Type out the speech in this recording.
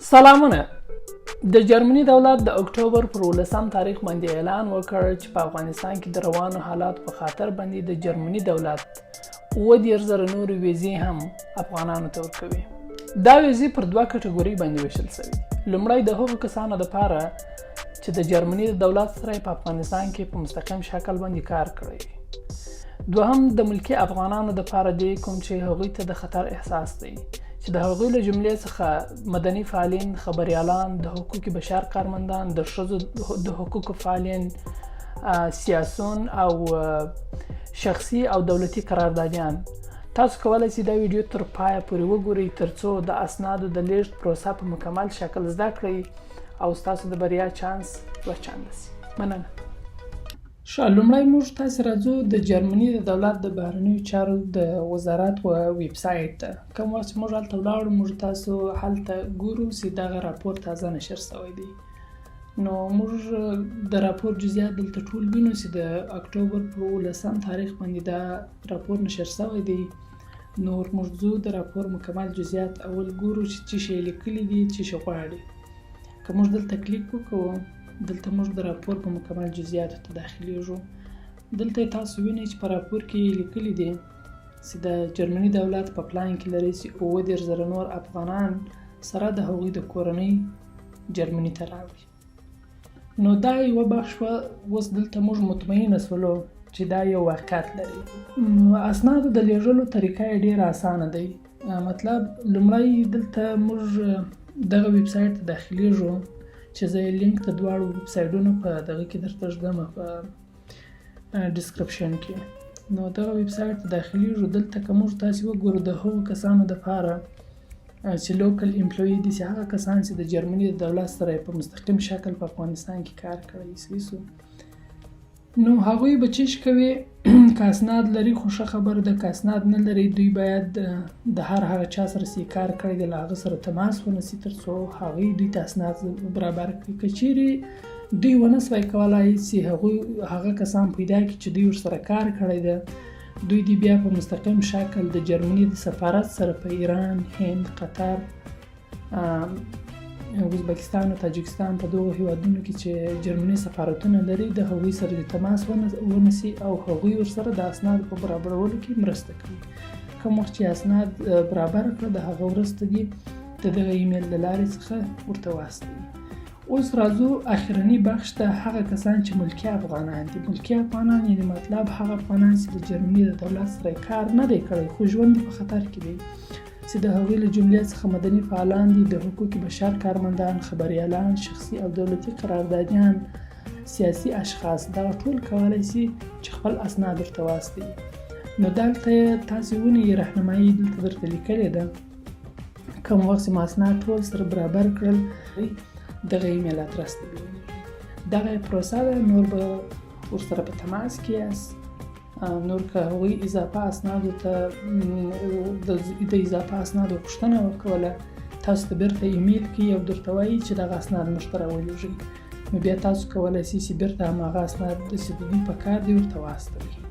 سلامونه. د جرمني دولت د اکتوبر پر 18 تاریخ باندې اعلان وکړ چې په افغانستان کې د روانو حالات په خاطر باندې د جرمني دولت 30,000 نور ویزې هم افغانانو ته ورکوي. دا ویزې پر دوه کټګوري باندې ویشل شوي. لومړی د هغو کسانو لپاره چې د جرمني د دولت سره په افغانستان کې په مستقیم شکل باندې کار کړی. دوهم د ملکي افغانانو لپاره دی کوم چې هغوی ته د خطر احساس دی، چې د هغوی له جملې څخه مدني فعالین، خبریالان، د حقوق بشر کارمندان، د ښځو د حقوقو فعالین، سیاسون او شخصي او دولتي قراردادیان. تاسو کولی شئ دا ویډیو تر پایه پورې وګورئ ترڅو د اسنادو د لیږد پروسه په مکمل شکل زده کړئ او ستاسو د بریا چانس وچانده شي. مننه. لومړی موږ تاسې راځو د جرمني د دولت د بهرنیو چارو د وزارت ویب سایټ ته. کوم وخت چې موږ هلته ولاړو موږ تاسو هلته ګورو چې دغه راپور تازه نشر شوی دی. نو موږ د راپور جزئیات دلته ټول وینو چې د اکتوبر پر 18 تاریخ باندې دا راپور نشر شوی دی. نور موږ ځو د راپور مکمل جزئیات اول ګورو چې څه شی لیکلي دي، څه شی غواړي. که موږ دلته کلیک وکړو دلته موږ د راپور په مکمل جزئیاتو ته داخلیږو. دلته تاسو وینئ چې په راپور کې لیکلي دي چې د جرمني دولت په پلان کې لري چې 30,000 نور افغانان سره د هغوی د کورنۍ جرمني ته راوړي. نو دا یوه بخش وه. اوس دلته موږ مطمئنه شولو چې دا یو واقعیت لري. اسنادو د لیږلو طریقه یې ډېره اسانه دی. مطلب لومړی دلته موږ دغه ویب سایټ ته داخلیږو چې زه یې لینک د دواړو ویب سایټونو په دغه کې درته ږدم په ډسکرپشن کې. نو دغه ویب سایټ ته داخلیږو. دلته که موږ تاسې وګورو د هغو کسانو دپاره چې لوکل امپلوي دي، چې هغه کسان چې د جرمني د دولت سره په مستقیم شکل په افغانستان کې کار کړی سوي. نو هغوی به چیش کوي که اسناد لري خو ښه خبره ده، که اسناد نه لري دوی باید د هر هغه چا سره چې کار کړی دی له هغه سره تماس ونیسي ترڅو هغوی دوی ته اسناد برابر کړي. که چیرې دوی ونه سوی کولی چې هغه کسان پیدا کړي چې دوی ورسره کار کړی دی، دوی دی بیا په مستقیم شکل د جرمني د سفارت سره په ایران، هند، قطر، ازبکستان او تاجکستان په دغو هیوادونو کې چې جرمني سفارتونه لري د هغوی سره د تماس ونیسي او هغوی ورسره د اسنادو په برابرولو کې مرسته کوي. کوم وخت چې اسناد برابر کړه د هغه وروسته دي د دغه ایمیل له لارې څخه ورته واستوي. اوس راځو اخرني بخش ته. هغه کسان چې ملکي افغانان دي. ملکي افغانان یعنې مطلب هغه افغانان چې د جرمني د دولت سره کار نه دی کړی خو ژوند په خطر کې دی، چې د هغوی له جملې څخه مدني فعالان دي، د حقوق بشر کارمندان، خبریالان، شخصي او دولتي قراردادیان، سیاسي اشخاص. دغه ټول کولی شي چې خپل اسناد ورته واستوي. نو دلته تاسې وینئ راهنمایي دلته درته لیکلې ده. کوم وخت چې ما اسناد ټول سره برابر کړل دغه ایمیل ادرس ته ولیږئ. دغه پروسه ده. نور به ورسره په تماس کې یاست. نور که هغوی اضافه اسنادو ته د اضافه اسنادو پوښتنه وکوله تاسو ته بیرته ایمیل کوي او درته وایي چې دغه اسناد موږ ته راولېږئ. نو بیا تاسو کولی شئ چې بیرته هماغه اسناد چې د دوی په کار دي ورته واستوئ.